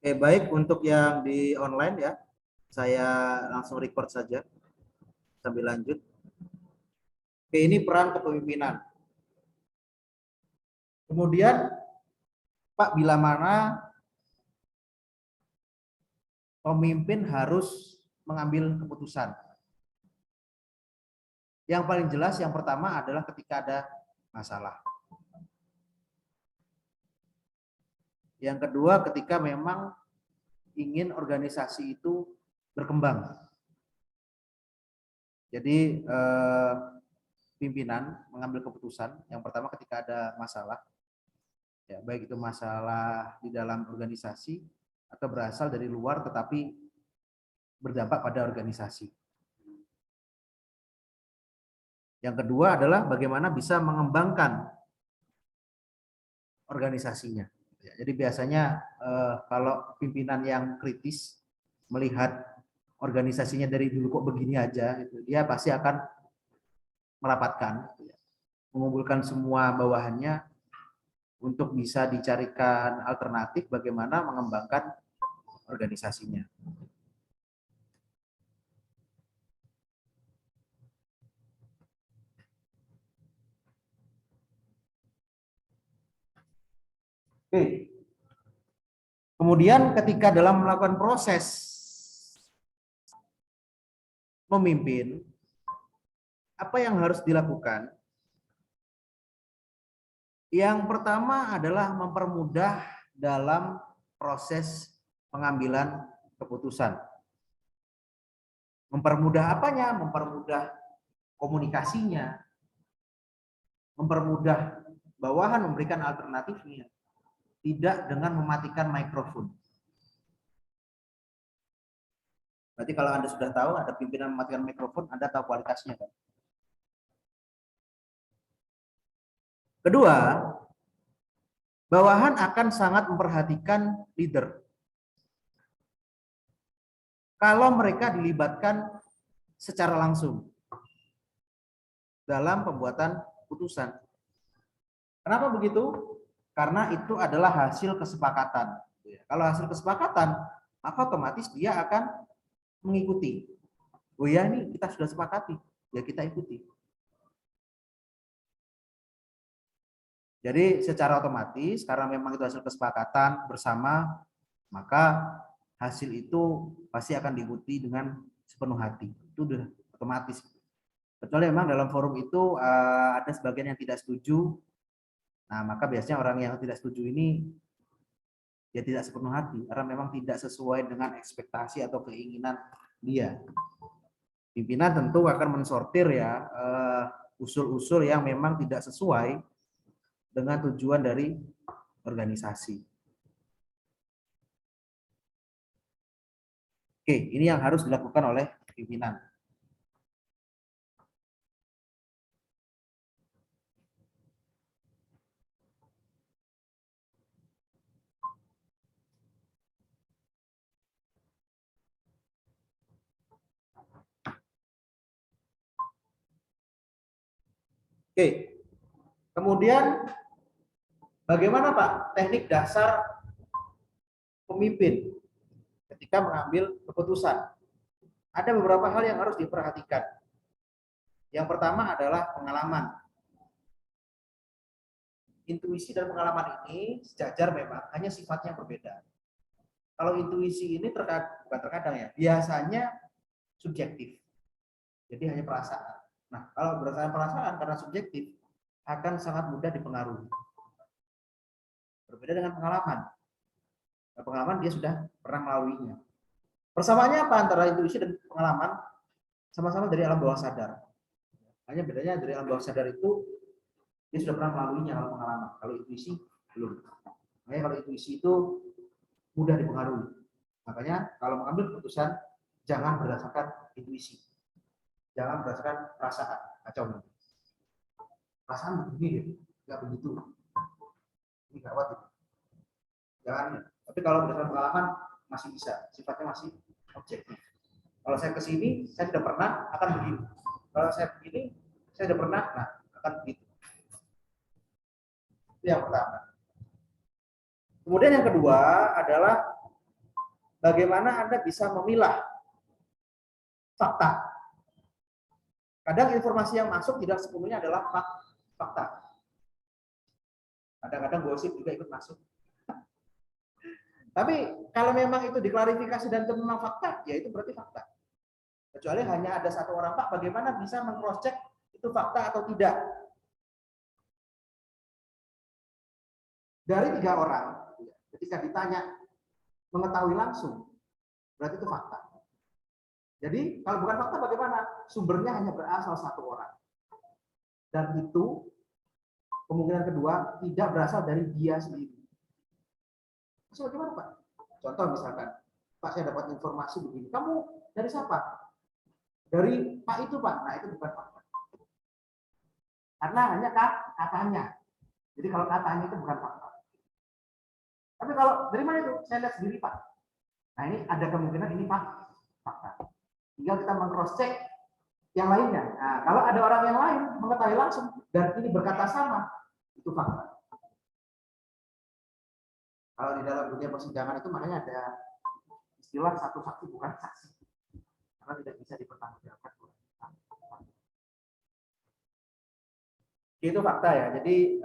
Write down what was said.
Oke, baik untuk yang di online ya, saya langsung record saja sambil lanjut. Oke, ini peran kepemimpinan. Kemudian, Pak, bila mana pemimpin harus mengambil keputusan? Yang paling jelas yang pertama adalah ketika ada masalah. Yang kedua, ketika memang ingin organisasi itu berkembang. Jadi pimpinan mengambil keputusan yang pertama ketika ada masalah, ya, baik itu masalah di dalam organisasi atau berasal dari luar tetapi berdampak pada organisasi. Yang kedua adalah bagaimana bisa mengembangkan organisasinya. Jadi biasanya kalau pimpinan yang kritis melihat organisasinya dari dulu kok begini aja, dia pasti akan merapatkan, mengumpulkan semua bawahannya untuk bisa dicarikan alternatif bagaimana mengembangkan organisasinya. Oke. Kemudian ketika dalam melakukan proses memimpin, apa yang harus dilakukan? Yang pertama adalah mempermudah dalam proses pengambilan keputusan. Mempermudah apanya? Mempermudah komunikasinya, mempermudah bawahan memberikan alternatifnya, tidak dengan mematikan mikrofon. Berarti kalau Anda sudah tahu ada pimpinan mematikan mikrofon, Anda tahu kualitasnya kan? Kedua, bawahan akan sangat memperhatikan leader. Kalau mereka dilibatkan secara langsung dalam pembuatan putusan. Kenapa begitu? Karena itu adalah hasil kesepakatan. Kalau hasil kesepakatan, maka otomatis dia akan mengikuti. Oh ya, ini kita sudah sepakati, ya kita ikuti. Jadi secara otomatis karena memang itu hasil kesepakatan bersama, maka hasil itu pasti akan diikuti dengan sepenuh hati. Itu udah otomatis. Kecuali memang dalam forum itu ada sebagian yang tidak setuju. Nah, maka biasanya orang yang tidak setuju ini dia tidak sepenuh hati karena memang tidak sesuai dengan ekspektasi atau keinginan dia. Pimpinan tentu akan mensortir ya usul-usul yang memang tidak sesuai dengan tujuan dari organisasi. Oke, ini yang harus dilakukan oleh pimpinan. Oke, kemudian bagaimana Pak teknik dasar pemimpin ketika mengambil keputusan? Ada beberapa hal yang harus diperhatikan. Yang pertama adalah pengalaman. Intuisi dan pengalaman ini sejajar memang, hanya sifatnya berbeda. Kalau intuisi ini bukan terkadang ya, biasanya subjektif. Jadi hanya perasaan. Nah, kalau berdasarkan perasaan karena subjektif akan sangat mudah dipengaruhi. Berbeda dengan pengalaman. Nah, pengalaman dia sudah pernah melaluinya. Persamaannya apa antara intuisi dan pengalaman? Sama-sama dari alam bawah sadar. Hanya bedanya dari alam bawah sadar itu dia sudah pernah melaluinya kalau pengalaman. Kalau intuisi belum. Makanya kalau intuisi itu mudah dipengaruhi. Makanya kalau mengambil keputusan jangan berdasarkan intuisi. Jangan berdasarkan perasaan. Kacau. Perasaan begini, nggak begitu. Ini gawat itu. Jangan. Tapi kalau berdasarkan pengalaman masih bisa. Sifatnya masih objektif. Kalau saya kesini, saya sudah pernah akan begini. Kalau saya begini, saya sudah pernah, nah akan begitu. Itu yang pertama. Kemudian yang kedua adalah bagaimana Anda bisa memilah fakta. Kadang informasi yang masuk tidak sepenuhnya adalah fakta. Kadang-kadang gosip juga ikut masuk. Tapi kalau memang itu diklarifikasi dan itu memang fakta, ya itu berarti fakta. Kecuali hanya ada satu orang, Pak, bagaimana bisa meng-cross check itu fakta atau tidak? Dari 3 orang, ketika ditanya mengetahui langsung, berarti itu fakta. Jadi kalau bukan fakta bagaimana? Sumbernya hanya berasal satu orang. Dan itu kemungkinan kedua tidak berasal dari dia sendiri. Terus bagaimana, Pak? Contoh misalkan, Pak, saya dapat informasi begini. Kamu dari siapa? Dari Pak itu, Pak. Nah, itu bukan fakta. Karena hanya katanya. Jadi kalau katanya itu bukan fakta. Tapi kalau dari mana itu? Saya lihat sendiri, Pak. Nah, ini ada kemungkinan ini fakta. Tinggal kita meng-cross check yang lainnya. Nah, kalau ada orang yang lain mengetahui langsung dan ini berkata sama, itu fakta. Kalau di dalam dunia persidangan itu makanya ada istilah satu saksi bukan saksi, karena tidak bisa dipertanggungjawabkan. Itu fakta ya. Jadi